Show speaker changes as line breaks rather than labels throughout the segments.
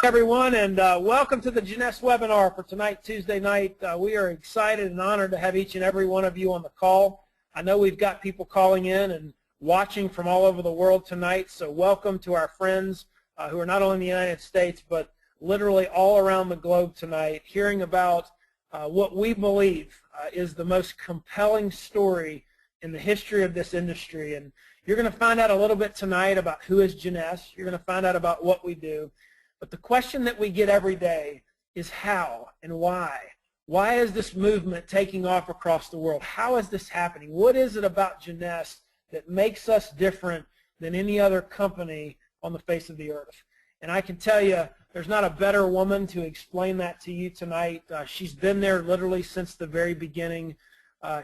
Everyone, and welcome to the Jeunesse webinar for tonight, Tuesday night. We are excited and honored to have each and every one of you on the call. I know we've got people calling in and watching from all over the world tonight, so welcome to our friends who are not only in the United States, but literally all around the globe tonight, hearing about what we believe is the most compelling story in the history of this industry. And you're going to find out a little bit tonight about who is Jeunesse. You're going to find out about what we do. But the question that we get every day is how and why. Why is this movement taking off across the world? How is this happening? What is it about Jeunesse that makes us different than any other company on the face of the earth? And I can tell you, there's not a better woman to explain that to you tonight. She's been there literally since the very beginning.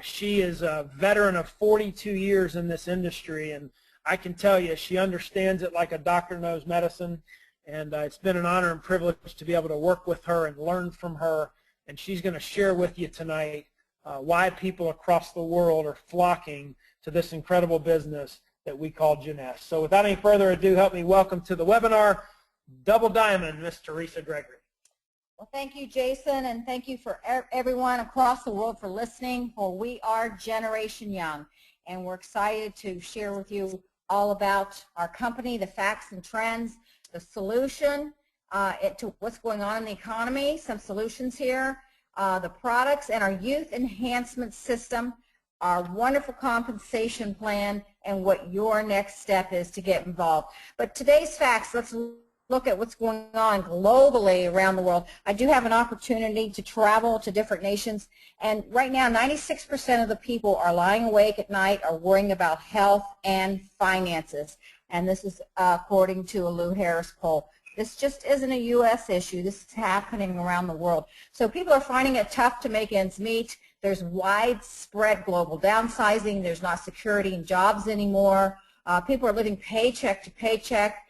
She is a veteran of 42 years in this industry, and I can tell you she understands it like a doctor knows medicine. And it's been an honor and privilege to be able to work with her and learn from her. And she's going to share with you tonight why people across the world are flocking to this incredible business that we call Jeunesse. So without any further ado, help me welcome to the webinar, Double Diamond, Miss Theresa Gregory.
Well, thank you, Jason, and thank you for everyone across the world for listening. For we are Generation Young, and we're excited to share with you all about our company, the facts and trends, the solution to what's going on in the economy, some solutions here, the products, and our youth enhancement system, our wonderful compensation plan, and what your next step is to get involved. But today's facts, let's look at what's going on globally around the world. I do have an opportunity to travel to different nations, and right now 96% of the people are lying awake at night are worrying about health and finances. And this is according to a Lou Harris poll. This just isn't a U.S. issue. This is happening around the world. So people are finding it tough to make ends meet. There's widespread global downsizing. There's not security in jobs anymore. People are living paycheck to paycheck.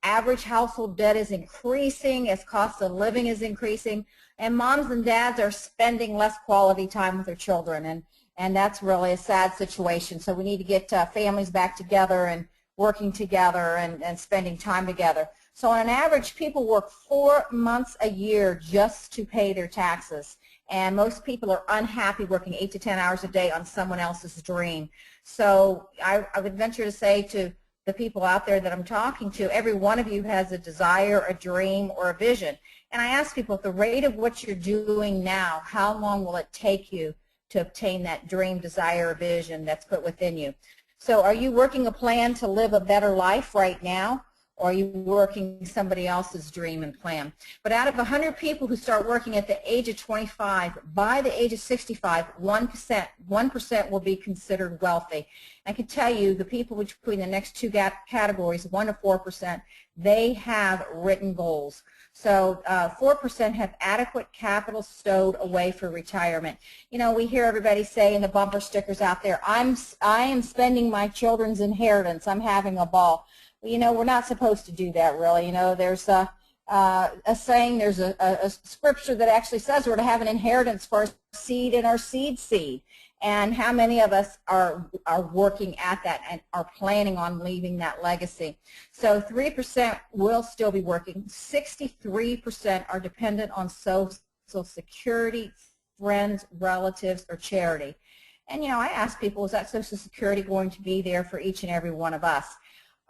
Average household debt is increasing as cost of living is increasing. And moms and dads are spending less quality time with their children. And that's really a sad situation. So we need to get families back together and working together and spending time together. So on an average, people work 4 months a year just to pay their taxes. And most people are unhappy working 8 to 10 hours a day on someone else's dream. So I would venture to say to the people out there that I'm talking to, every one of you has a desire, a dream, or a vision. And I ask people, at the rate of what you're doing now, how long will it take you to obtain that dream, desire, or vision that's put within you? So are you working a plan to live a better life right now, or are you working somebody else's dream and plan? But out of 100 people who start working at the age of 25, by the age of 65, 1% will be considered wealthy. I can tell you the people between the next two categories, 1 to 4%, they have written goals. So 4% have adequate capital stowed away for retirement. You know, we hear everybody say in the bumper stickers out there, I am spending my children's inheritance. I'm having a ball. Well, you know, we're not supposed to do that, really. You know, there's a saying, there's a scripture that actually says we're to have an inheritance for our seed and our seed seed. And how many of us are working at that and are planning on leaving that legacy? So 3% will still be working. 63% are dependent on Social Security, friends, relatives, or charity. And, you know, I ask people, is that Social Security going to be there for each and every one of us?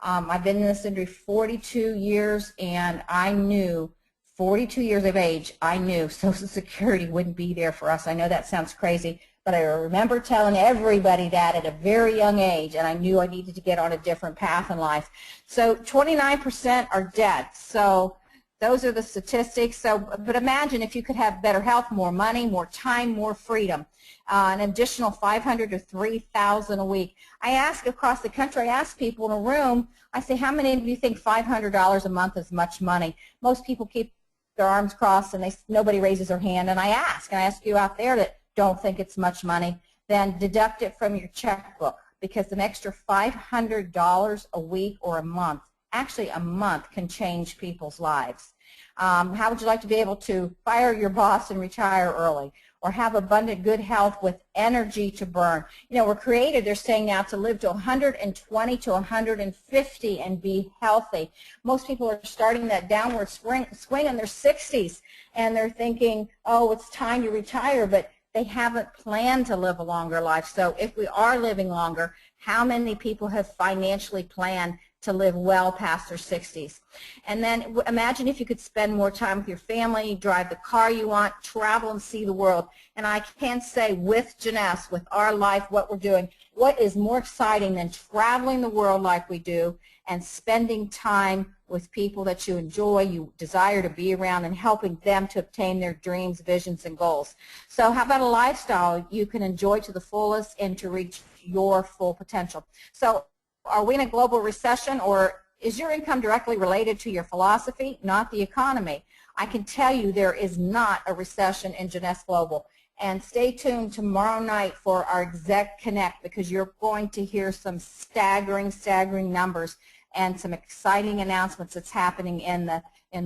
I've been in this industry 42 years, and I knew, 42 years of age, I knew Social Security wouldn't be there for us. I know that sounds crazy, but I remember telling everybody that at a very young age, and I knew I needed to get on a different path in life. So 29% are dead. So those are the statistics. So, but imagine if you could have better health, more money, more time, more freedom. An additional $500 to $3,000 a week. I ask across the country, I ask people in a room, I say, how many of you think $500 a month is much money? Most people keep their arms crossed and nobody raises their hand. And I ask you out there that don't think it's much money, then deduct it from your checkbook, because an extra $500 a week or a month, actually a month, can change people's lives. How would you like to be able to fire your boss and retire early? or have abundant good health with energy to burn. You know, we're created, they're saying now, to live to 120 to 150 and be healthy. Most people are starting that downward swing in their 60s, and they're thinking, oh, it's time to retire, but they haven't planned to live a longer life. So if we are living longer, how many people have financially planned to live well past their 60s? And then imagine if you could spend more time with your family, drive the car you want, travel and see the world. And I can say with Jeunesse, with our life, what we're doing, what is more exciting than traveling the world like we do and spending time with people that you enjoy, you desire to be around, and helping them to obtain their dreams, visions, and goals. So how about a lifestyle you can enjoy to the fullest and to reach your full potential? So are we in a global recession, or is your income directly related to your philosophy, not the economy? I can tell you there is not a recession in Jeunesse Global. And stay tuned tomorrow night for our Exec Connect, because you're going to hear some staggering numbers and some exciting announcements that's happening in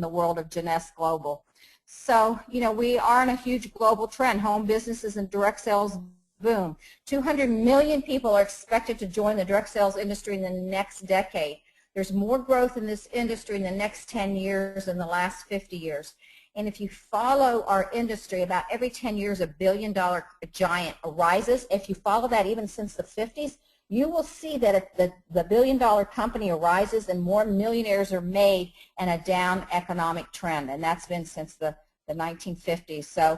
the world of Jeunesse Global. So, you know, we are in a huge global trend. Home businesses and direct sales boom. 200 million people are expected to join the direct sales industry in the next decade. There's more growth in this industry in the next 10 years than the last 50 years. And if you follow our industry, about every 10 years a billion-dollar giant arises. If you follow that even since the 50s, you will see that the billion-dollar company arises and more millionaires are made in a down economic trend. And that's been since the 1950s. So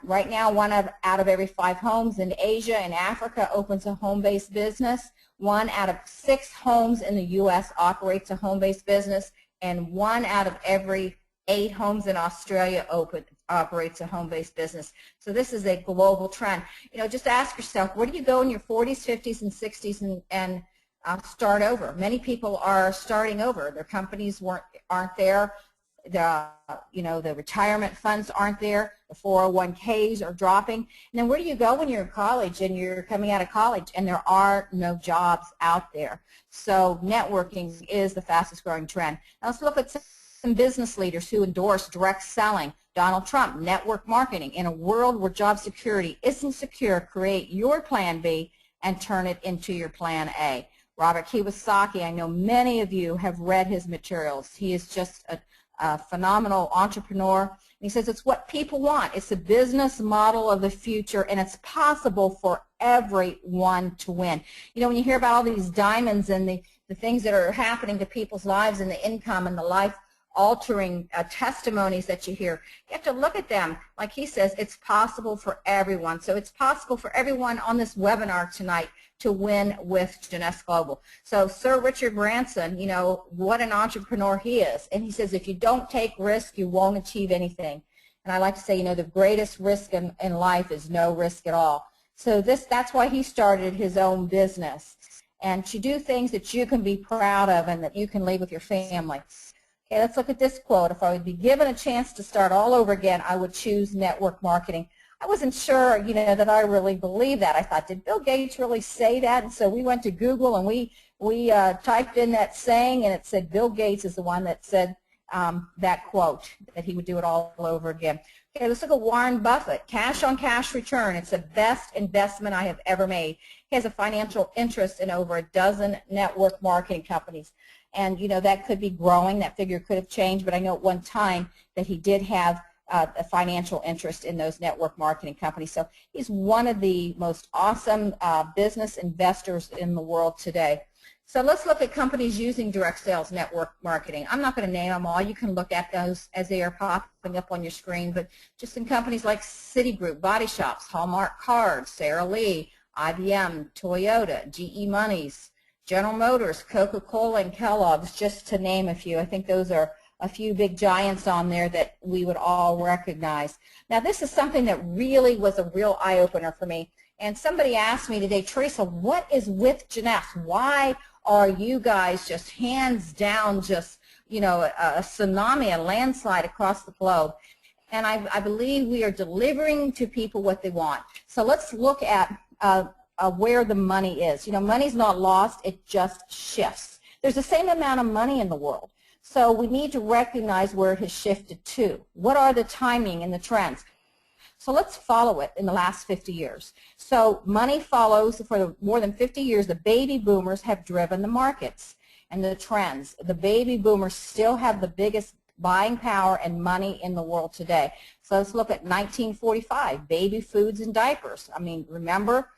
right now, one out of every 5 homes in Asia and Africa opens a home-based business. 1 out of 6 homes in the U.S. operates a home-based business, and 1 out of every 8 homes in Australia operates a home-based business. So this is a global trend. You know, just ask yourself, where do you go in your 40s, 50s, and 60s and start over? Many people are starting over. Their companies aren't there. The retirement funds aren't there. The 401ks are dropping. And then where do you go when you're in college and you're coming out of college and there are no jobs out there? So networking is the fastest growing trend. Now let's look at some business leaders who endorse direct selling. Donald Trump, network marketing. In a world where job security isn't secure, create your plan B and turn it into your plan A. Robert Kiyosaki, I know many of you have read his materials. He is just a phenomenal entrepreneur. And he says it's what people want. It's a business model of the future, and it's possible for everyone to win. You know, when you hear about all these diamonds and the things that are happening to people's lives and the income and the life-altering testimonies that you hear, you have to look at them. Like he says, it's possible for everyone. So it's possible for everyone on this webinar tonight to win with Jeunesse Global. So Sir Richard Branson, you know, what an entrepreneur he is. And he says, if you don't take risk, you won't achieve anything. And I like to say, you know, the greatest risk in life is no risk at all. So that's why he started his own business. And to do things that you can be proud of and that you can leave with your family. Okay, let's look at this quote. If I would be given a chance to start all over again, I would choose network marketing. I wasn't sure, you know, that I really believed that. I thought, did Bill Gates really say that? And so we went to Google and we typed in that saying, and it said Bill Gates is the one that said that quote, that he would do it all over again. Okay, let's look at Warren Buffett. Cash on cash return. It's the best investment I have ever made. He has a financial interest in over a dozen network marketing companies. And, you know, that could be growing. That figure could have changed, but I know at one time that he did have a financial interest in those network marketing companies. So he's one of the most awesome business investors in the world today. So let's look at companies using direct sales network marketing. I'm not going to name them all. You can look at those as they are popping up on your screen, but just in companies like Citigroup, Body Shops, Hallmark Cards, Sara Lee, IBM, Toyota, GE Monies, General Motors, Coca-Cola, and Kellogg's, just to name a few. I think those are a few big giants on there that we would all recognize. Now, this is something that really was a real eye-opener for me. And somebody asked me today, Theresa, what is with Jeunesse? Why are you guys just hands down just, you know, a tsunami, a landslide across the globe? And I believe we are delivering to people what they want. So let's look at where the money is. You know, money's not lost, it just shifts. There's the same amount of money in the world. So we need to recognize where it has shifted to. What are the timing and the trends? So let's follow it in the last 50 years. So money follows. For more than 50 years, the baby boomers have driven the markets and the trends. The baby boomers still have the biggest buying power and money in the world today. So let's look at 1945, baby foods and diapers. I mean, remember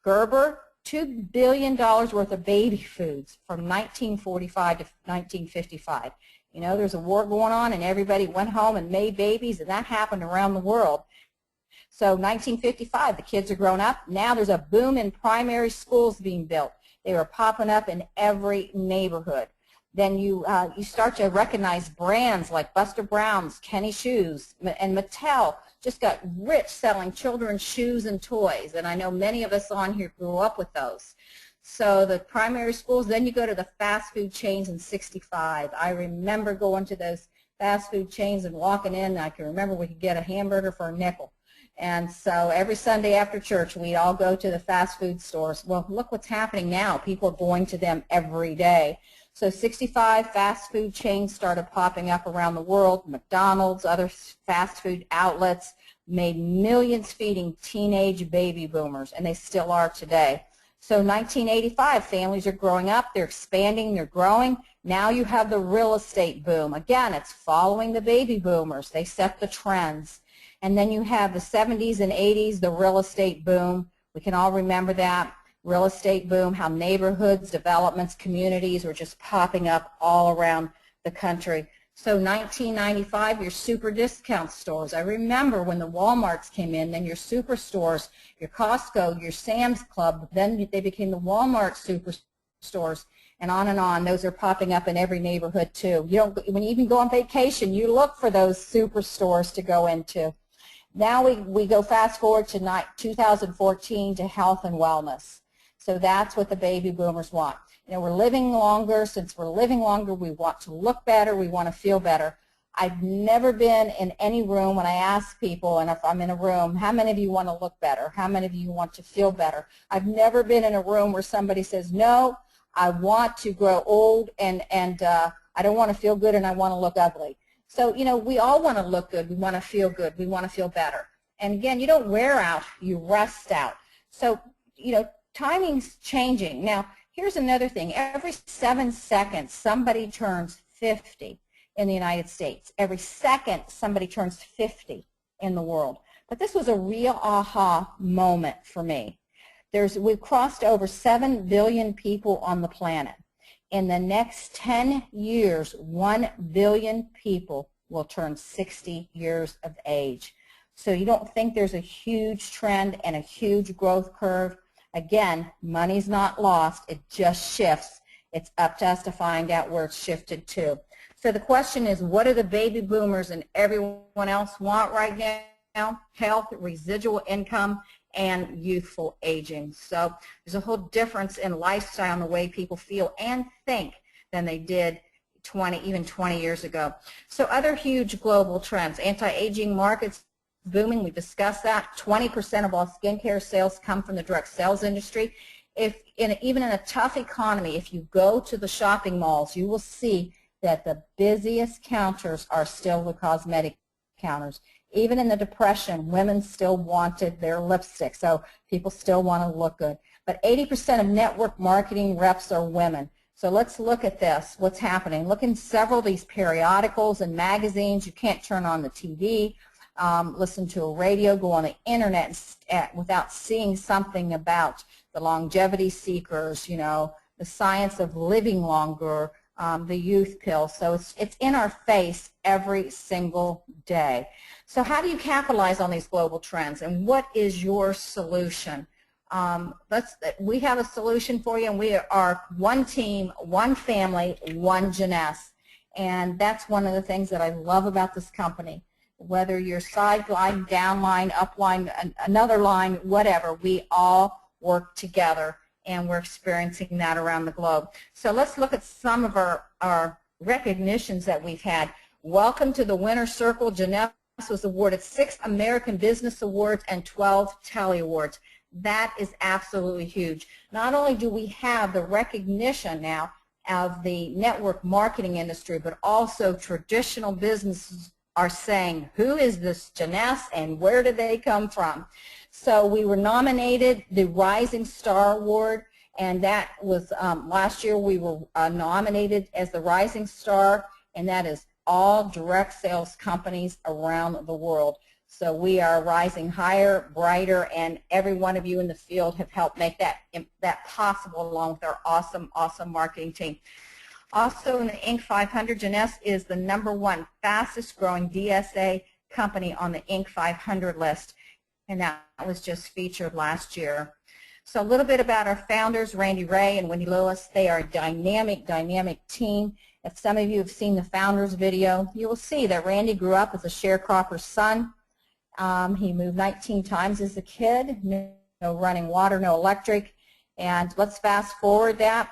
Gerber, $2 billion worth of baby foods from 1945 to 1955. You know, there's a war going on and everybody went home and made babies, and that happened around the world. So 1955, the kids are grown up. Now there's a boom in primary schools being built. They were popping up in every neighborhood. Then you start to recognize brands like Buster Brown's, Kenny Shoes, and Mattel just got rich selling children's shoes and toys. And I know many of us on here grew up with those. So the primary schools, then you go to the fast food chains in 65. I remember going to those fast food chains and walking in. I can remember we could get a hamburger for a nickel. And so every Sunday after church, we'd all go to the fast food stores. Well, look what's happening now. People are going to them every day. So 65 fast food chains started popping up around the world. McDonald's, other fast food outlets made millions feeding teenage baby boomers, and they still are today. So 1985, families are growing up, they're expanding, they're growing. Now you have the real estate boom. Again, it's following the baby boomers. They set the trends. And then you have the 70s and 80s, the real estate boom. We can all remember that. Real estate boom, how neighborhoods, developments, communities were just popping up all around the country. So 1995, your super discount stores. I remember when the Walmarts came in, then your superstores, your Costco, your Sam's Club, then they became the Walmart superstores, and on and on. Those are popping up in every neighborhood too. You don't, when you even go on vacation, you look for those superstores to go into. Now we go fast forward to 2014 to health and wellness. So that's what the baby boomers want. You know, we're living longer. Since we're living longer, we want to look better. We want to feel better. I've never been in any room when I ask people, and if I'm in a room, how many of you want to look better? How many of you want to feel better? I've never been in a room where somebody says, no, I want to grow old and I don't want to feel good and I want to look ugly. So, you know, we all want to look good. We want to feel good. We want to feel better. And again, you don't wear out, you rest out. So, you know, timing's changing. Now, here's another thing. Every 7 seconds, somebody turns 50 in the United States. Every second, somebody turns 50 in the world. But this was a real aha moment for me. We've crossed over 7 billion people on the planet. In the next 10 years, 1 billion people will turn 60 years of age. So you don't think there's a huge trend and a huge growth curve? Again, money's not lost. It just shifts. It's up to us to find out where it's shifted to. So the question is, what do the baby boomers and everyone else want right now? Health, residual income, and youthful aging. So there's a whole difference in lifestyle and the way people feel and think than they did even 20 years ago. So other huge global trends, anti-aging markets booming, we discussed that. 20% of all skincare sales come from the direct sales industry. Even in a tough economy, if you go to the shopping malls, you will see that the busiest counters are still the cosmetic counters. Even in the Depression, women still wanted their lipstick, so people still want to look good. But 80% of network marketing reps are women. So let's look at this, what's happening. Look in several of these periodicals and magazines. You can't turn on the TV, listen to a radio, go on the internet without seeing something about the longevity seekers, you know, the science of living longer, the youth pill. So it's in our face every single day. So how do you capitalize on these global trends, and what is your solution? We have a solution for you, and we are one team, one family, one Jeunesse. And that's one of the things that I love about this company. Whether you're sideline, downline, upline, another line, whatever, we all work together, and we're experiencing that around the globe. So let's look at some of our recognitions that we've had. Welcome to the Winner's Circle. Jeunesse was awarded 6 American Business Awards and 12 Telly Awards. That is absolutely huge. Not only do we have the recognition now of the network marketing industry, but also traditional businesses are saying, who is this Jeunesse and where did they come from? So we were nominated the Rising Star Award, and that was last year we were nominated as the Rising Star, and that is all direct sales companies around the world. So we are rising higher, brighter, and every one of you in the field have helped make that possible, along with our awesome, awesome marketing team. Also in the Inc. 500, Jeunesse is the #1 fastest growing DSA company on the Inc. 500 list, and that was just featured last year. So a little bit about our founders, Randy Ray and Wendy Lewis. They are a dynamic, dynamic team. If some of you have seen the founders video, you will see that Randy grew up as a sharecropper's son. He moved 19 times as a kid, no running water, no electric. And let's fast forward that.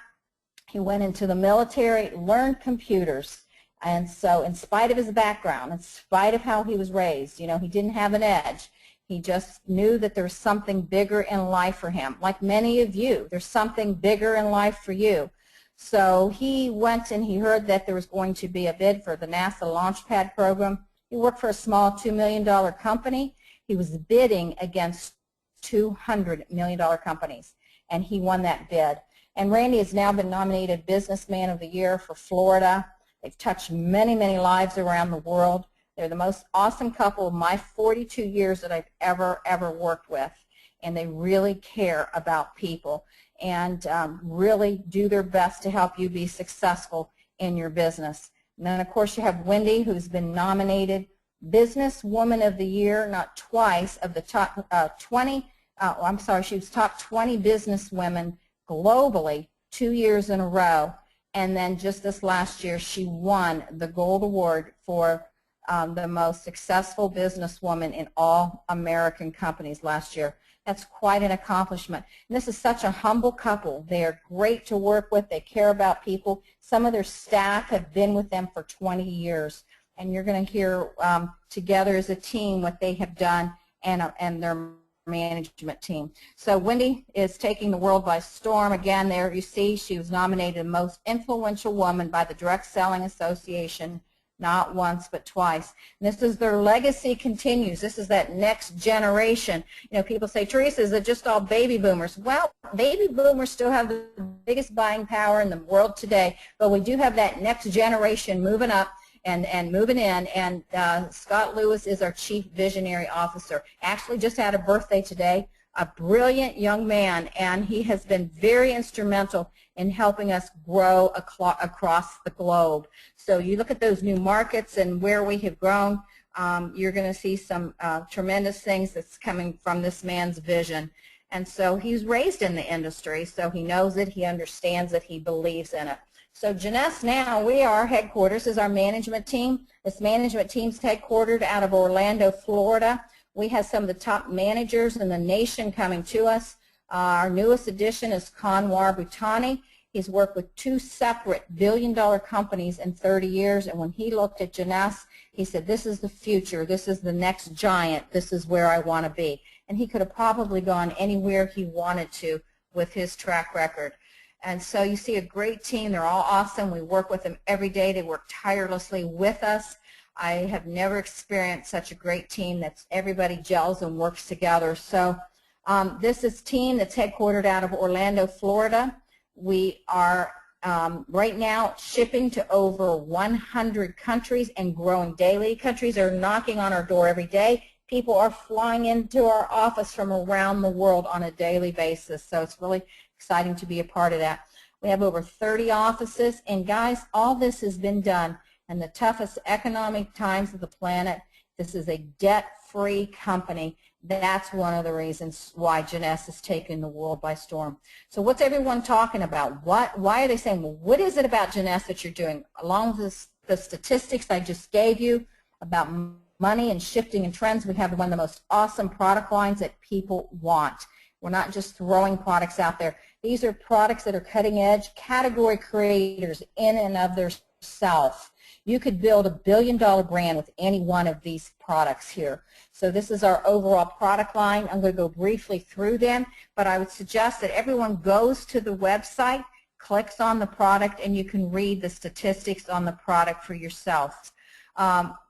He went into the military, learned computers. And so in spite of his background, in spite of how he was raised, you know, he didn't have an edge. He just knew that there's something bigger in life for him. Like many of you, there's something bigger in life for you. So he went and he heard that there was going to be a bid for the NASA Launchpad program. He worked for a small $2 million company. He was bidding against $200 million companies, and he won that bid. And Randy has now been nominated Businessman of the Year for Florida. They've touched many, many lives around the world. They're the most awesome couple of my 42 years that I've ever worked with, and they really care about people and really do their best to help you be successful in your business. And then, of course, you have Wendy, who's been nominated Businesswoman of the Year, not twice, of the top 20, I'm sorry, she was top 20 businesswomen globally 2 years in a row. And then just this last year, she won the Gold Award for the most successful businesswoman in all American companies last year. That's quite an accomplishment. And this is such a humble couple. They are great to work with. They care about people. Some of their staff have been with them for 20 years. And you're going to hear together as a team what they have done and their management team. So Wendy is taking the world by storm. Again, there you see she was nominated Most Influential Woman by the Direct Selling Association, not once but twice. And this is their legacy continues. This is that next generation. You know, people say, Theresa, is it just all baby boomers? Well, baby boomers still have the biggest buying power in the world today, but we do have that next generation moving up and moving in, and Scott Lewis is our Chief Visionary Officer. Actually just had a birthday today, a brilliant young man, and he has been very instrumental in helping us grow across the globe. So you look at those new markets and where we have grown, you're going to see some tremendous things that's coming from this man's vision. And so he's raised in the industry, so he knows it, he understands it, he believes in it. So Jeunesse now, our headquarters is our management team. This management team's headquartered out of Orlando, Florida. We have some of the top managers in the nation coming to us. Our newest addition is Kanwar Bhutani. He's worked with 2 separate billion-dollar companies in 30 years, and when he looked at Jeunesse, he said, this is the future, this is the next giant, this is where I want to be. And he could have probably gone anywhere he wanted to with his track record. And so you see a great team. They're all awesome. We work with them every day. They work tirelessly with us. I have never experienced such a great team that's everybody gels and works together. So this is a team that's headquartered out of Orlando, Florida. We are right now shipping to over 100 countries and growing daily. Countries are knocking on our door every day. People are flying into our office from around the world on a daily basis. So it's really exciting to be a part of that. We have over 30 offices, and guys, all this has been done in the toughest economic times of the planet. This is a debt-free company. That's one of the reasons why Jeunesse is taking the world by storm. So what's everyone talking about? Why are they saying, well, what is it about Jeunesse that you're doing? Along with the statistics I just gave you about money and shifting and trends, we have one of the most awesome product lines that people want. We're not just throwing products out there. These are products that are cutting edge, category creators in and of themselves. You could build a billion-dollar brand with any one of these products here. So this is our overall product line. I'm going to go briefly through them, but I would suggest that everyone goes to the website, clicks on the product, and you can read the statistics on the product for yourself.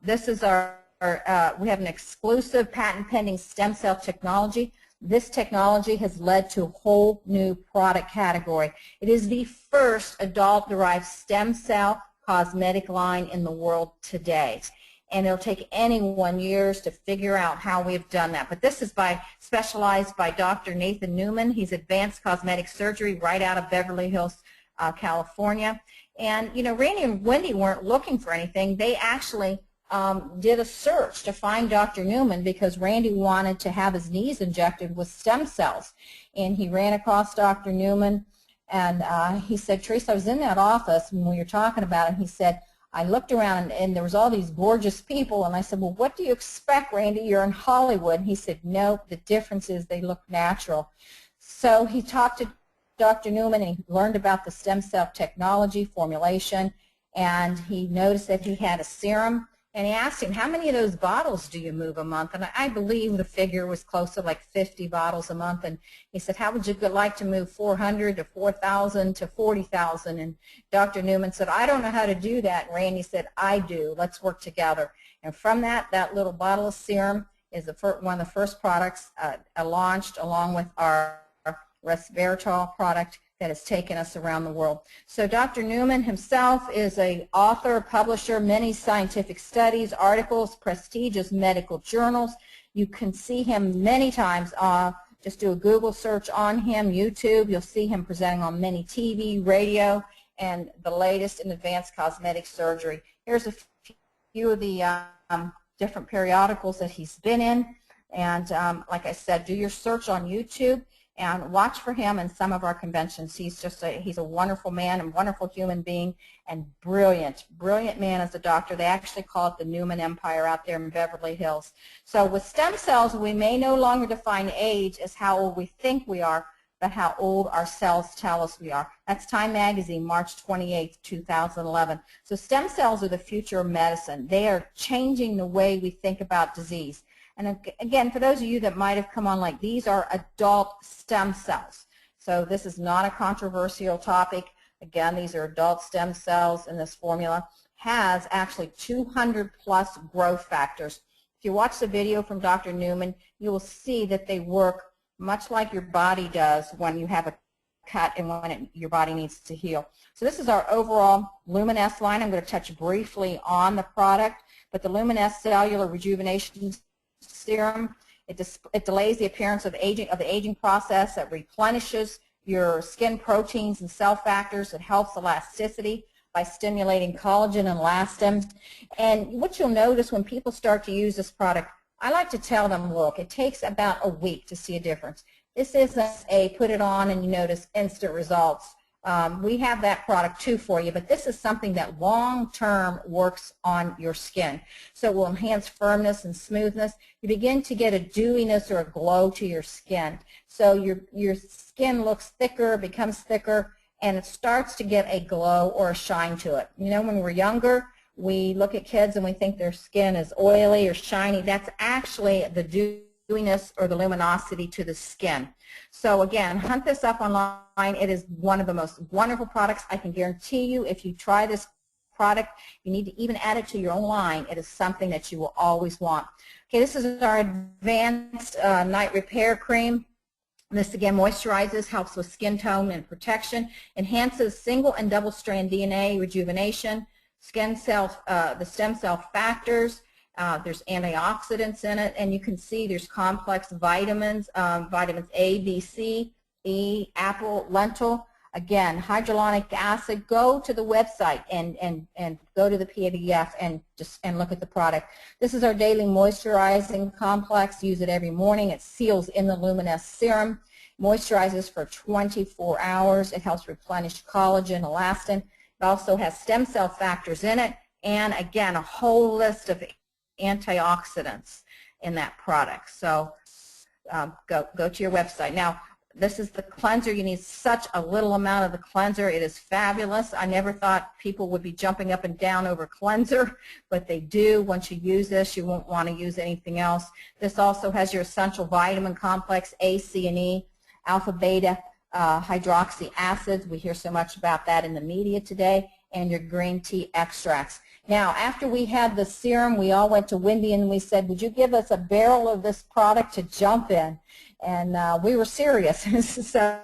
This is we have an exclusive patent pending stem cell technology. This technology has led to a whole new product category. It is the first adult-derived stem cell cosmetic line in the world today. And it'll take anyone years to figure out how we've done that. But this is specialized by Dr. Nathan Newman. He's advanced cosmetic surgery right out of Beverly Hills, California. And, you know, Randy and Wendy weren't looking for anything. They actually did a search to find Dr. Newman because Randy wanted to have his knees injected with stem cells. And he ran across Dr. Newman, and he said, Theresa, I was in that office when we were talking about it. He said, I looked around and there was all these gorgeous people, and I said, well, what do you expect, Randy? You're in Hollywood. And he said, no, the difference is they look natural. So he talked to Dr. Newman and he learned about the stem cell technology formulation, and he noticed that he had a serum, and he asked him, how many of those bottles do you move a month? And I believe the figure was close to like 50 bottles a month. And he said, how would you like to move 400 to 4,000 to 40,000? And Dr. Newman said, I don't know how to do that. And Randy said, I do. Let's work together. And from that little bottle of serum is one of the first products launched, along with our resveratrol product that has taken us around the world. So Dr. Newman himself is an author, publisher, many scientific studies, articles, prestigious medical journals. You can see him many times. Just do a Google search on him, YouTube. You'll see him presenting on many TV, radio, and the latest in advanced cosmetic surgery. Here's a few of the different periodicals that he's been in. And like I said, do your search on YouTube and watch for him in some of our conventions. He's a wonderful man and wonderful human being, and brilliant man as a doctor. They actually call it the Newman Empire out there in Beverly Hills. So with stem cells, we may no longer define age as how old we think we are, but how old our cells tell us we are. That's Time Magazine, March 28, 2011. So stem cells are the future of medicine. They are changing the way we think about disease. And again, for those of you that might have come on late, these are adult stem cells. So this is not a controversial topic. Again, these are adult stem cells, and this formula has actually 200 plus growth factors. If you watch the video from Dr. Newman, you will see that they work much like your body does when you have a cut and when your body needs to heal. So this is our overall Y.E.S line. I'm going to touch briefly on the product, but the Y.E.S Cellular Rejuvenation Serum, it delays the appearance of the aging process. It replenishes your skin proteins and cell factors. It helps elasticity by stimulating collagen and elastin. And what you'll notice when people start to use this product, I like to tell them, look, it takes about a week to see a difference. This isn't a put it on and you notice instant results. We have that product too for you, but this is something that long-term works on your skin. So it will enhance firmness and smoothness. You begin to get a dewiness or a glow to your skin. So your skin looks thicker, becomes thicker, and it starts to get a glow or a shine to it. You know, when we're younger, we look at kids and we think their skin is oily or shiny. That's actually the dewiness or the luminosity to the skin. So again, hunt this up online. It is one of the most wonderful products. I can guarantee you, if you try this product, you need to even add it to your own line. It is something that you will always want. Okay, this is our advanced night repair cream. This again moisturizes, helps with skin tone and protection, enhances single and double strand DNA rejuvenation, the stem cell factors. There's antioxidants in it, and you can see there's complex vitamins, vitamins A, B, C, E, apple, lentil. Again, hyaluronic acid. Go to the website and go to the PDF and look at the product. This is our daily moisturizing complex. Use it every morning. It seals in the Y.E.S serum. Moisturizes for 24 hours. It helps replenish collagen, elastin. It also has stem cell factors in it, and again, a whole list of antioxidants in that product. So go to your website. Now, this is the cleanser. You need such a little amount of the cleanser. It is fabulous. I never thought people would be jumping up and down over cleanser, but they do. Once you use this, you won't want to use anything else. This also has your essential vitamin complex, A, C, and E, alpha, beta, hydroxy acids. We hear so much about that in the media today. and your green tea extracts. Now, after we had the serum, we all went to Wendy and we said, would you give us a barrel of this product to jump in? And we were serious. So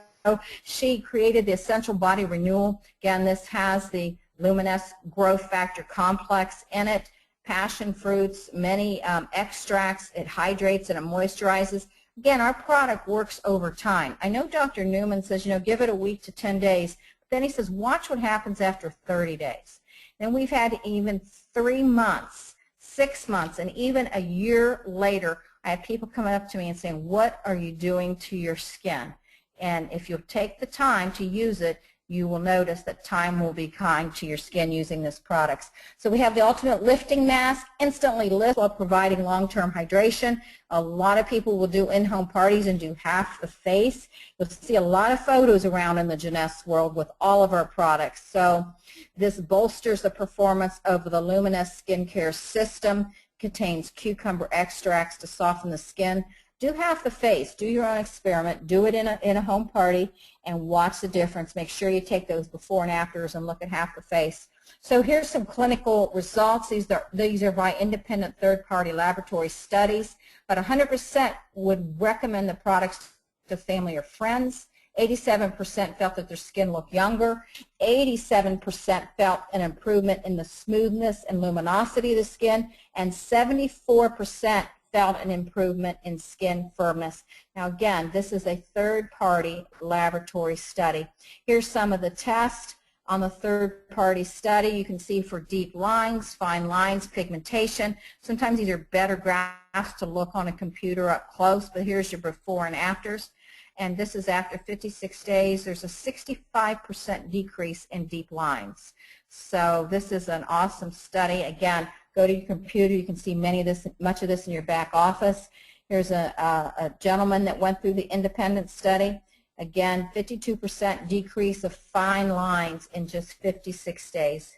she created the Essential Body Renewal. Again, this has the Luminous Growth Factor Complex in it, passion fruits, many extracts. It hydrates and it moisturizes. Again, our product works over time. I know Dr. Newman says, give it a week to 10 days. But then he says, watch what happens after 30 days. And we've had even 3 months, 6 months, and even a year later, I have people coming up to me and saying, what are you doing to your skin? And if you'll take the time to use it, you will notice that time will be kind to your skin using this product. So we have the Ultimate Lifting Mask, instantly lifts while providing long-term hydration. A lot of people will do in-home parties and do half the face. You'll see a lot of photos around in the Jeunesse world with all of our products. So this bolsters the performance of the Luminous Skincare System. Contains cucumber extracts to soften the skin. Do half the face. Do your own experiment. Do it in a home party and watch the difference. Make sure you take those before and afters and look at half the face. So here's some clinical results. These are by independent third-party laboratory studies. But 100% would recommend the products to family or friends. 87% felt that their skin looked younger. 87% felt an improvement in the smoothness and luminosity of the skin. And 74% felt an improvement in skin firmness. Now again, this is a third-party laboratory study. Here's some of the tests on the third-party study. You can see for deep lines, fine lines, pigmentation. Sometimes these are better graphs to look on a computer up close, but here's your before and afters. And this is after 56 days. There's a 65% decrease in deep lines. So this is an awesome study. Again, go to your computer. You can see much of this in your back office. Here's a gentleman that went through the independent study. Again, 52% decrease of fine lines in just 56 days.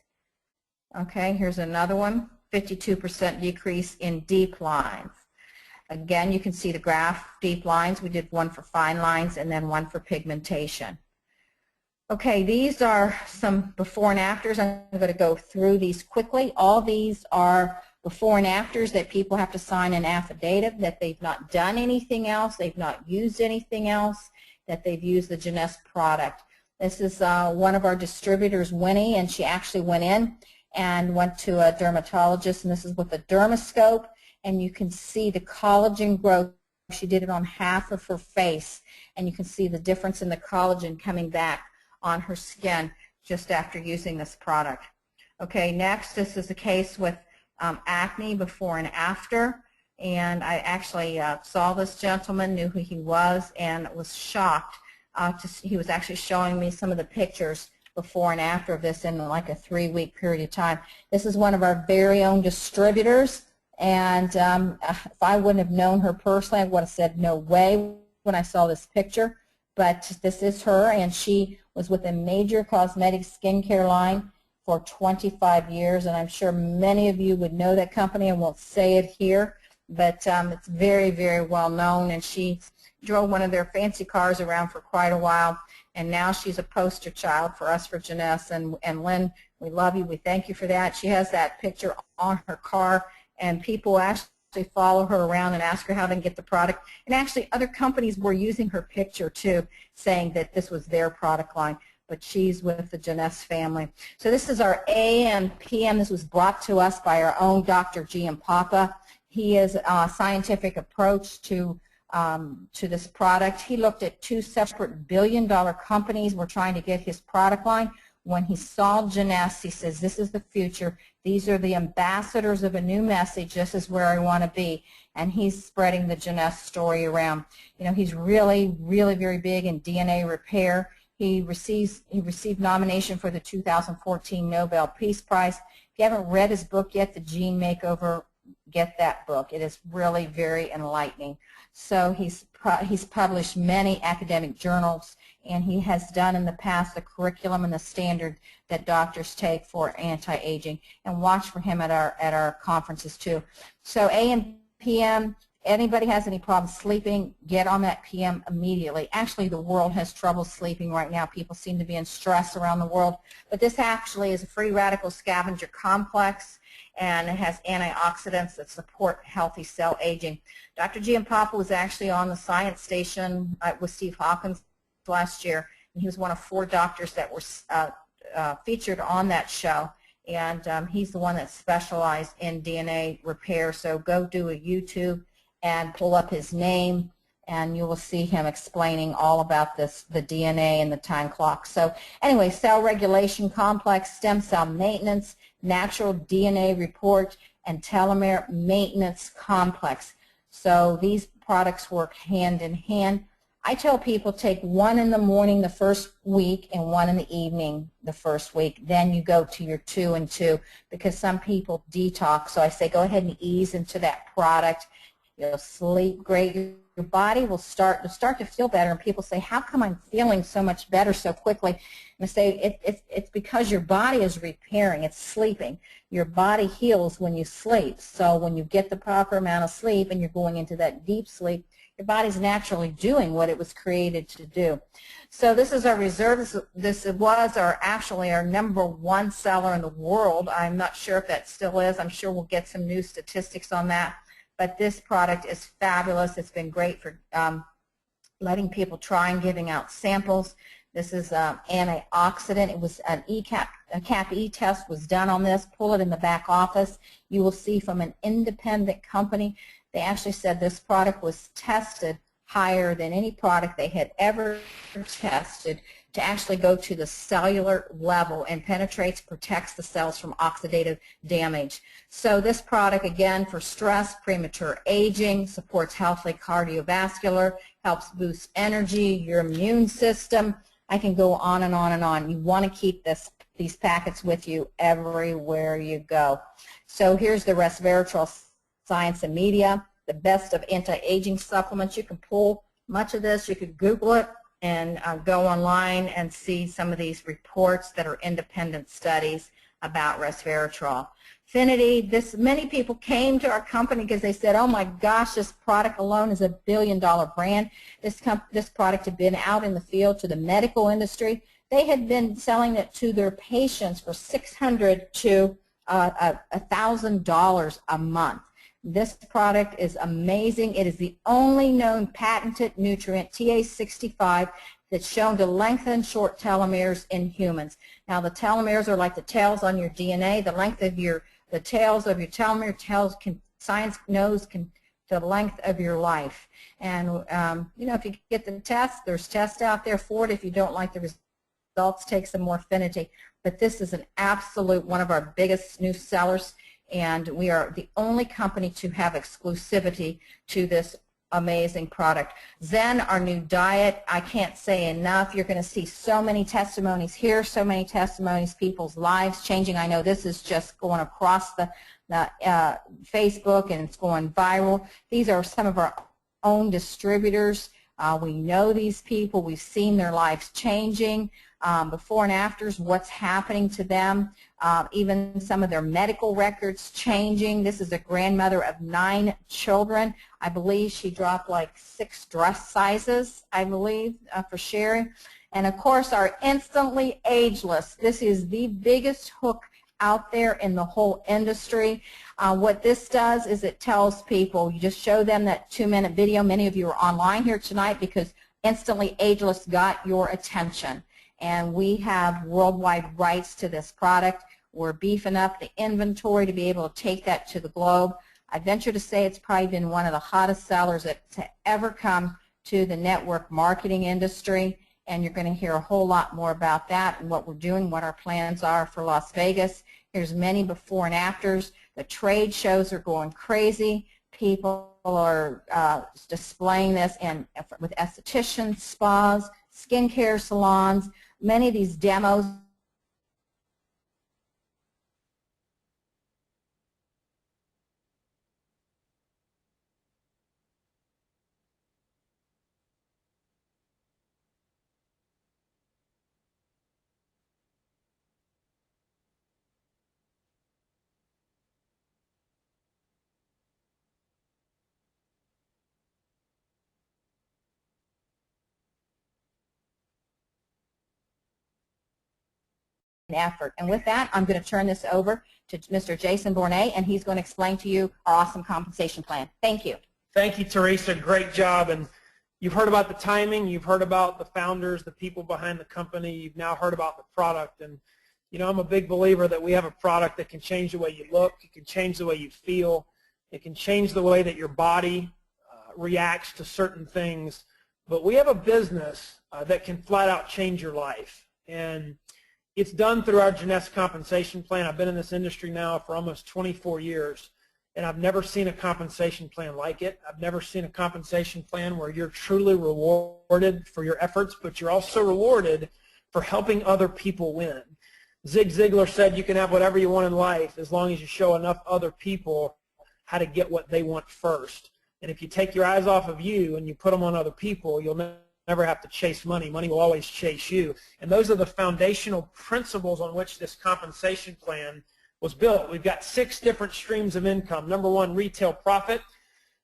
Okay, here's another one, 52% decrease in deep lines. Again, you can see the graph, deep lines. We did one for fine lines and then one for pigmentation. Okay, these are some before and afters. I'm going to go through these quickly. All these are before and afters that people have to sign an affidavit that they've not done anything else, they've not used anything else, that they've used the Jeunesse product. This is one of our distributors, Winnie, and she actually went in and went to a dermatologist, and this is with a dermoscope, and you can see the collagen growth. She did it on half of her face, and you can see the difference in the collagen coming back on her skin just after using this product. Okay, next, this is the case with acne before and after, and I actually saw this gentleman, knew who he was, and was shocked. He was actually showing me some of the pictures before and after of this in like a 3-week period of time. This is one of our very own distributors, and if I wouldn't have known her personally, I would have said no way when I saw this picture, but this is her, and she was with a major cosmetic skincare line for 25 years, and I'm sure many of you would know that company. I won't say it here, but it's very, very well known, and she drove one of their fancy cars around for quite a while, and now she's a poster child for us for Jeunesse. And Lynn, we love you. We thank you for that. She has that picture on her car, and people actually follow her around and ask her how they can get the product. And actually, other companies were using her picture too, saying that this was their product line. But she's with the Jeunesse family. So this is our AM PM. This was brought to us by our own Dr. Giampapa. He is a scientific approach to this product. He looked at 2 separate billion-dollar companies were trying to get his product line. When he saw Jeunesse, he says, this is the future. These are the ambassadors of a new message. This is where I want to be. And he's spreading the Jeunesse story around. You know, he's really, really very big in DNA repair. He received nomination for the 2014 Nobel Peace Prize. If you haven't read his book yet, The Gene Makeover, get that book. It is really very enlightening. So he's published many academic journals, and he has done in the past the curriculum and the standard that doctors take for anti-aging. And watch for him at our conferences too. So AM, PM, anybody has any problems sleeping, get on that PM immediately. Actually, the world has trouble sleeping right now. People seem to be in stress around the world. But this actually is a free radical scavenger complex, and it has antioxidants that support healthy cell aging. Dr. Giampapa was actually on the science station with Steve Hawkins last year, and he was one of 4 doctors that were featured on that show. And he's the one that specialized in DNA repair. So go do a YouTube and pull up his name, and you will see him explaining all about this, the DNA and the time clock. So anyway, cell regulation complex, stem cell maintenance, natural DNA report, and telomere maintenance complex. So these products work hand in hand. I tell people take one in the morning the first week and one in the evening the first week. Then you go to your 2 and 2, because some people detox. So I say go ahead and ease into that product. You'll sleep great. Your body will start to feel better. And people say, how come I'm feeling so much better so quickly? And I say it's because your body is repairing. It's sleeping. Your body heals when you sleep. So when you get the proper amount of sleep and you're going into that deep sleep, your body's naturally doing what it was created to do. So this is our reserve. This was actually our #1 seller in the world. I'm not sure if that still is. I'm sure we'll get some new statistics on that. But this product is fabulous. It's been great for letting people try and giving out samples. This is antioxidant. It was a CAP-E test was done on this. Pull it in the back office. You will see from an independent company. They actually said this product was tested higher than any product they had ever tested to actually go to the cellular level and penetrates, protects the cells from oxidative damage. So this product, again, for stress, premature aging, supports healthy cardiovascular, helps boost energy, your immune system. I can go on and on and on. You want to keep these packets with you everywhere you go. So here's the resveratrol Science and Media, the best of anti-aging supplements. You can pull much of this. You could Google it and go online and see some of these reports that are independent studies about resveratrol. Finity, many people came to our company because they said, oh my gosh, this product alone is $1 billion brand. This product had been out in the field to the medical industry. They had been selling it to their patients for $600 to $1,000 a month. This product is amazing. It is the only known patented nutrient, TA65, that's shown to lengthen short telomeres in humans. Now, the telomeres are like the tails on your DNA. The length of the tails of your telomere science knows the length of your life. And you know, if you get the test, there's tests out there for it. If you don't like the results, take some more Finity. But this is an absolute one of our biggest new sellers. And we are the only company to have exclusivity to this amazing product. Zen, our new diet, I can't say enough. You're going to see so many testimonies here, so many testimonies, people's lives changing. I know this is just going across the Facebook, and it's going viral. These are some of our own distributors. We know these people. We've seen their lives changing. Before and afters, what's happening to them, even some of their medical records changing. This is a grandmother of 9 children. I believe she dropped like 6 dress sizes, I believe, for sharing. And of course, our Instantly Ageless. This is the biggest hook out there in the whole industry. What this does is it tells people, you just show them that 2-minute video. Many of you are online here tonight because Instantly Ageless got your attention. And we have worldwide rights to this product. We're beefing up the inventory to be able to take that to the globe. I venture to say it's probably been one of the hottest sellers to ever come to the network marketing industry, and you're going to hear a whole lot more about that and what we're doing, what our plans are for Las Vegas. Here's many before and afters. The trade shows are going crazy. People are displaying this with estheticians, spas, skincare salons. Many of these demos effort. And with that, I'm going to turn this over to Mr. Jason Bournet, and he's going to explain to you our awesome compensation plan. Thank you.
Thank you, Theresa. Great job. And you've heard about the timing. You've heard about the founders, the people behind the company. You've now heard about the product. And, you know, I'm a big believer that we have a product that can change the way you look. It can change the way you feel. It can change the way that your body reacts to certain things. But we have a business that can flat out change your life. And it's done through our Jeunesse compensation plan. I've been in this industry now for almost 24 years, and I've never seen a compensation plan like it. I've never seen a compensation plan where you're truly rewarded for your efforts, but you're also rewarded for helping other people win. Zig Ziglar said you can have whatever you want in life as long as you show enough other people how to get what they want first. And if you take your eyes off of you and you put them on other people, you'll never have to chase money. Money will always chase you. And those are the foundational principles on which this compensation plan was built. We've got 6 different streams of income. Number 1, retail profit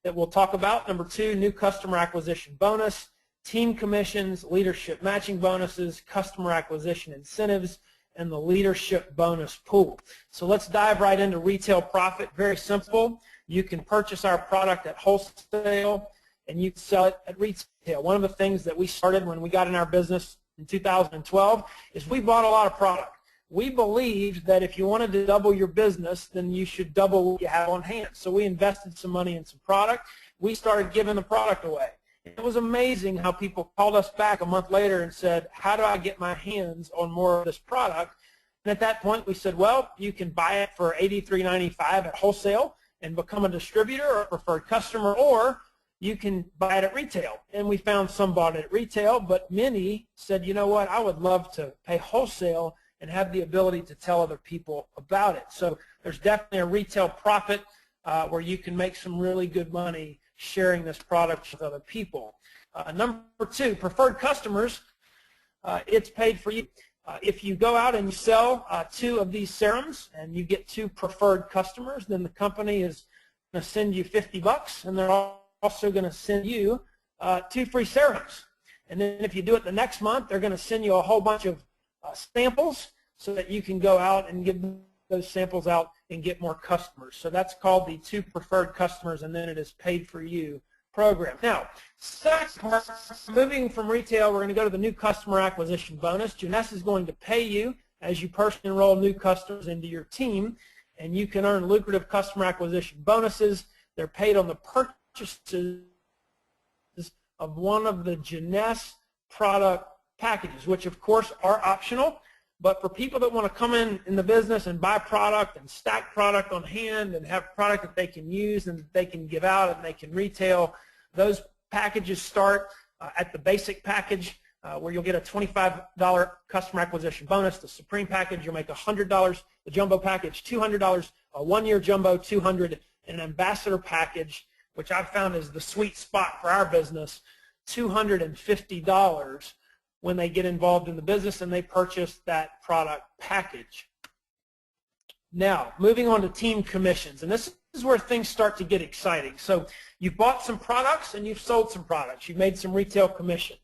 that we'll talk about. Number 2, new customer acquisition bonus, team commissions, leadership matching bonuses, customer acquisition incentives, and the leadership bonus pool. So let's dive right into retail profit. Very simple. You can purchase our product at wholesale and you can sell it at retail. One of the things that we started when we got in our business in 2012 is we bought a lot of product. We believed that if you wanted to double your business, then you should double what you have on hand. So we invested some money in some product. We started giving the product away. It was amazing how people called us back a month later and said, how do I get my hands on more of this product? And at that point we said, well, you can buy it for $83.95 at wholesale and become a distributor or a preferred customer, or you can buy it at retail. And we found some bought it at retail, but many said, you know what, I would love to pay wholesale and have the ability to tell other people about it. So there's definitely a retail profit where you can make some really good money sharing this product with other people. Number 2, preferred customers, it's paid for you. If you go out and you sell 2 of these serums and you get 2 preferred customers, then the company is going to send you $50, and they're also going to send you 2 free serums. And then if you do it the next month, they're going to send you a whole bunch of samples so that you can go out and give those samples out and get more customers. So that's called the 2 preferred customers, and then it is paid for you program. Now, moving from retail, we're going to go to the new customer acquisition bonus. Jeunesse is going to pay you as you personally enroll new customers into your team, and you can earn lucrative customer acquisition bonuses. They're paid on the purchases of one of the Jeunesse product packages, which of course are optional. But for people that want to come in the business and buy product and stack product on hand and have product that they can use and that they can give out and they can retail, those packages start at the basic package where you'll get a $25 customer acquisition bonus. The Supreme package, you'll make $100. The Jumbo package, $200. A 1-year Jumbo, $200. And an Ambassador package, which I've found is the sweet spot for our business, $250. When they get involved in the business and they purchase that product package. Now, moving on to team commissions, and this is where things start to get exciting. So you've bought some products and you've sold some products. You've made some retail commission.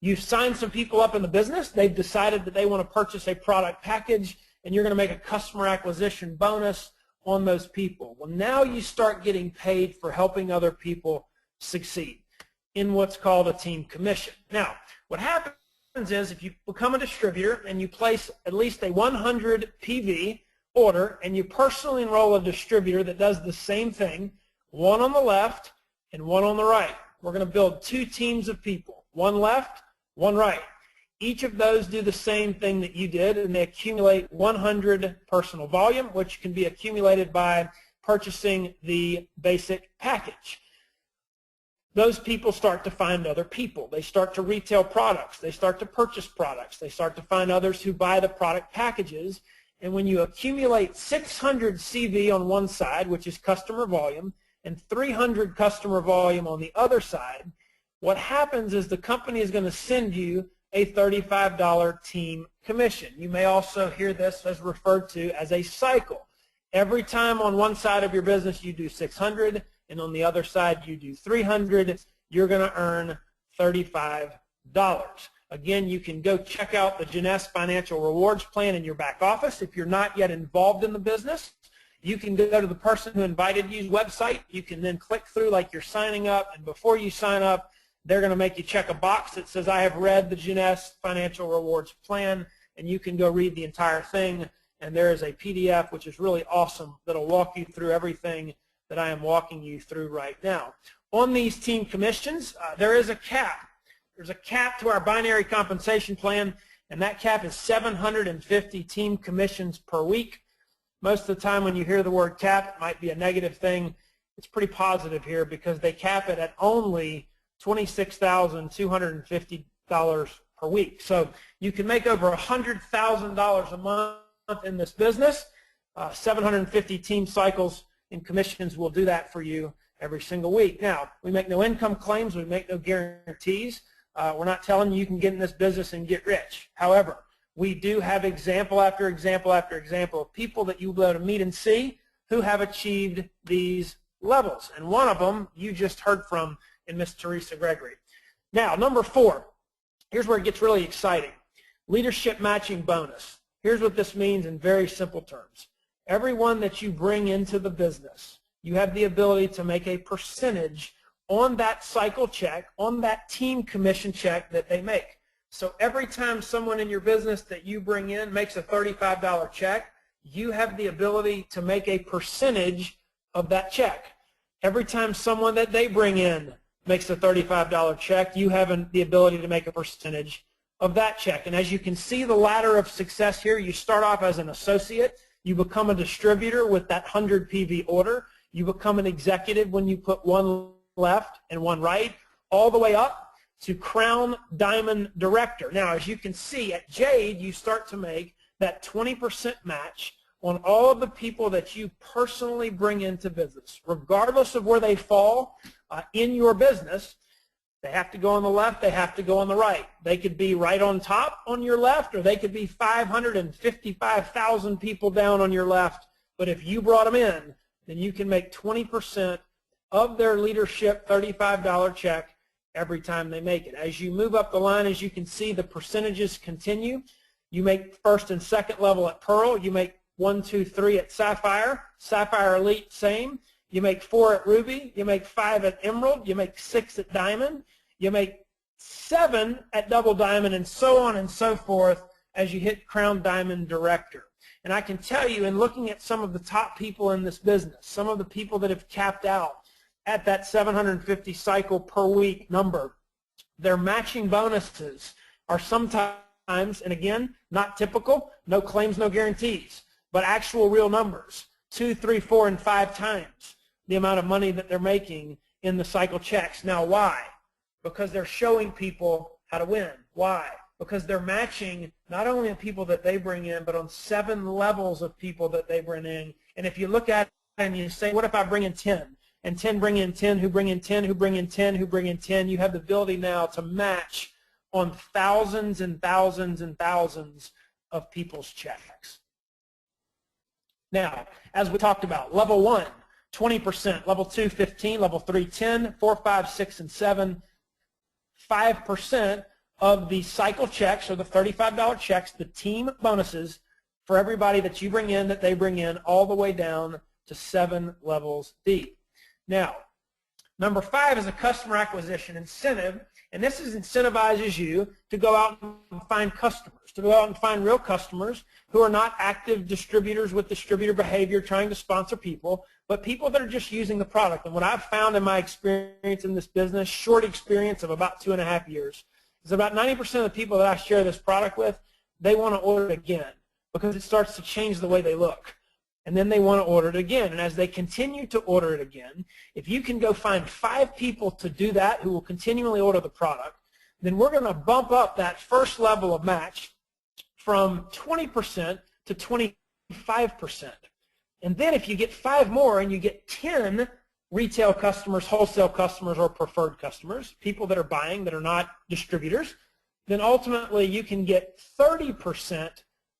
You've signed some people up in the business. They've decided that they want to purchase a product package, and you're going to make a customer acquisition bonus on those people. Well, now you start getting paid for helping other people succeed in what's called a team commission. Now, what happens is if you become a distributor and you place at least a 100 PV order and you personally enroll a distributor that does the same thing, one on the left and one on the right. We're going to build 2 teams of people, one left, one right. Each of those do the same thing that you did, and they accumulate 100 personal volume, which can be accumulated by purchasing the basic package. Those people start to find other people. They start to retail products. They start to purchase products. They start to find others who buy the product packages. And when you accumulate 600 CV on one side, which is customer volume, and 300 customer volume on the other side, what happens is the company is going to send you a $35 team commission. You may also hear this as referred to as a cycle. Every time on one side of your business you do 600, and on the other side you do 300, you're going to earn $35. Again, you can go check out the Jeunesse Financial Rewards Plan in your back office. If you're not yet involved in the business, you can go to the person who invited you's website. You can then click through like you're signing up, and before you sign up, they're going to make you check a box that says, I have read the Jeunesse Financial Rewards Plan, and you can go read the entire thing. And there is a PDF, which is really awesome, that will walk you through everything that I am walking you through right now. On these team commissions, there is a cap. There's a cap to our binary compensation plan, and that cap is 750 team commissions per week. Most of the time when you hear the word cap, it might be a negative thing. It's pretty positive here because they cap it at only $26,250 per week. So you can make over $100,000 a month in this business. 750 team cycles in commissions will do that for you every single week. Now, we make no income claims. We make no guarantees. We're not telling you can get in this business and get rich. However, we do have example after example after example of people that you'll be able to meet and see who have achieved these levels. And one of them you just heard from in Miss Theresa Gregory. Now, number 4, here's where it gets really exciting. Leadership matching bonus. Here's what this means in very simple terms. Everyone that you bring into the business, you have the ability to make a percentage on that cycle check, on that team commission check that they make. So every time someone in your business that you bring in makes a $35 check, you have the ability to make a percentage of that check. Every time someone that they bring in makes a $35 check, you have the ability to make a percentage of that check. And as you can see the ladder of success here, you start off as an associate, you become a distributor with that 100 PV order, you become an executive when you put one left and one right, all the way up to Crown Diamond Director. Now, as you can see, at Jade, you start to make that 20% match on all of the people that you personally bring into business. Regardless of where they fall in your business, they have to go on the left, they have to go on the right. They could be right on top on your left, or they could be 555,000 people down on your left. But if you brought them in, then you can make 20% of their leadership $35 check every time they make it. As you move up the line, as you can see, the percentages continue. You make first and second level at Pearl. You make 1, 2, 3 at Sapphire. Sapphire Elite, same. You make 4 at Ruby. You make 5 at Emerald. You make 6 at Diamond. You make 7 at Double Diamond, and so on and so forth as you hit Crown Diamond Director. And I can tell you, in looking at some of the top people in this business, some of the people that have capped out at that 750 cycle per week number, their matching bonuses are sometimes, and again, not typical, no claims, no guarantees, but actual real numbers, 2, 3, 4, and 5 times the amount of money that they're making in the cycle checks. Now, why? Because they're showing people how to win. Why? Because they're matching not only on people that they bring in, but on 7 levels of people that they bring in. And if you look at it and you say, what if I bring in 10? And 10 bring in 10, who bring in 10, who bring in 10, who bring in 10. You have the ability now to match on thousands and thousands and thousands of people's checks. Now, as we talked about, level 1, 20%, level 2, 15, level 3, 10, 4, 5, 6, and 7, 5% of the cycle checks, or the $35 checks, the team bonuses for everybody that you bring in, that they bring in, all the way down to 7 levels deep. Now, number 5 is a customer acquisition incentive, and this incentivizes you to go out and find customers, to go out and find real customers who are not active distributors with distributor behavior trying to sponsor people, but people that are just using the product. And what I've found in my experience in this business, short experience of about 2.5 years, is about 90% of the people that I share this product with, they want to order it again because it starts to change the way they look. And then they want to order it again. And as they continue to order it again, if you can go find 5 people to do that who will continually order the product, then we're going to bump up that first level of match from 20% to 25%. And then if you get 5 more and you get 10 retail customers, wholesale customers, or preferred customers, people that are buying that are not distributors, then ultimately you can get 30%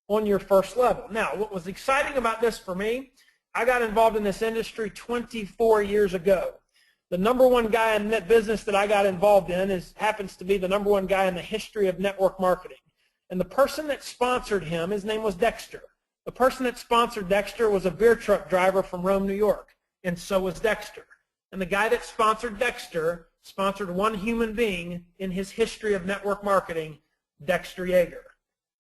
on your first level. Now, what was exciting about this for me, I got involved in this industry 24 years ago. The number one guy in that business that I got involved in happens to be the number one guy in the history of network marketing. And the person that sponsored him, his name was Dexter. The person that sponsored Dexter was a beer truck driver from Rome, New York, and so was Dexter. And the guy that sponsored Dexter sponsored one human being in his history of network marketing, Dexter Yeager.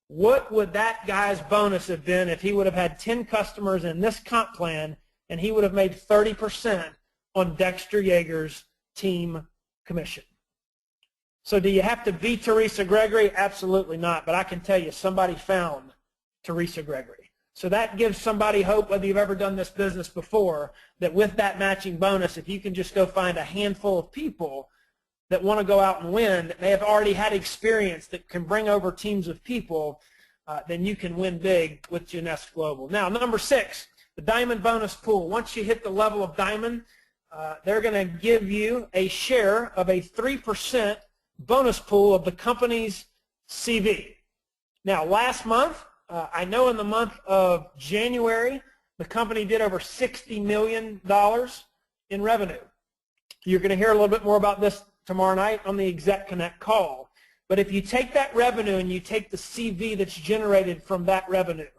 What would that guy's bonus have been if he would have had 10 customers in this comp plan and he would have made 30% on Dexter Yeager's team commission? So do you have to be Theresa Gregory? Absolutely not. But I can tell you somebody found Theresa Gregory. So that gives somebody hope, whether you've ever done this business before, that with that matching bonus, if you can just go find a handful of people that want to go out and win, that may have already had experience, that can bring over teams of people, then you can win big with Jeunesse Global. Now, number 6, the diamond bonus pool. Once you hit the level of diamond, they're going to give you a share of a 3% bonus pool of the company's CV. Now, last month, I know in the month of January, the company did over $60 million in revenue. You're going to hear a little bit more about this tomorrow night on the Exec Connect call. But if you take that revenue and you take the CV that's generated from that revenue,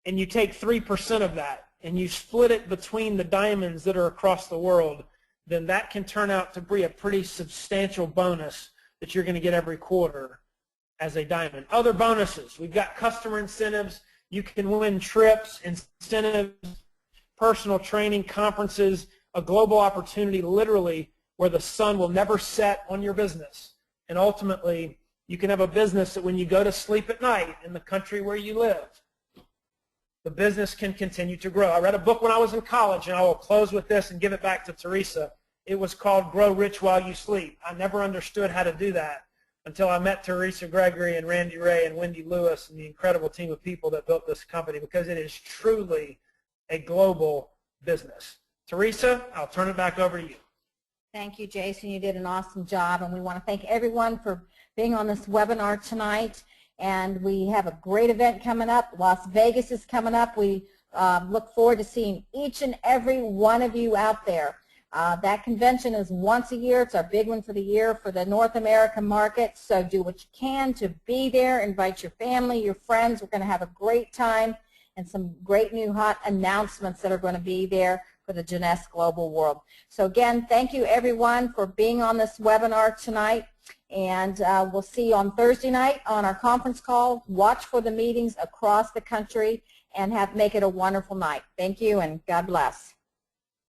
and you take 3% of that, and you split it between the diamonds that are across the world, then that can turn out to be a pretty substantial bonus that you're going to get every quarter as a diamond. Other bonuses, we've got customer incentives. You can win trips, incentives, personal training, conferences, a global opportunity literally where the sun will never set on your business. And ultimately, you can have a business that when you go to sleep at night in the country where you live, the business can continue to grow. I read a book when I was in college, and I will close with this and give it back to Theresa. It was called Grow Rich While You Sleep. I never understood how to do that until I met Theresa Gregory and Randy Ray and Wendy Lewis and the incredible team of people that built this company, because it is truly a global business. Theresa, I'll turn it back over to you.
Thank you, Jason. You did an awesome job, and we want to thank everyone for being on this webinar tonight. And we have a great event coming up. Las Vegas is coming up. We look forward to seeing each and every one of you out there. That convention is once a year. It's our big one for the year for the North American market. So do what you can to be there. Invite your family, your friends. We're going to have a great time and some great new hot announcements that are going to be there for the Jeunesse Global World. So again, thank you everyone for being on this webinar tonight. And we'll see you on Thursday night on our conference call. Watch for the meetings across the country and make it a wonderful night. Thank you and God bless.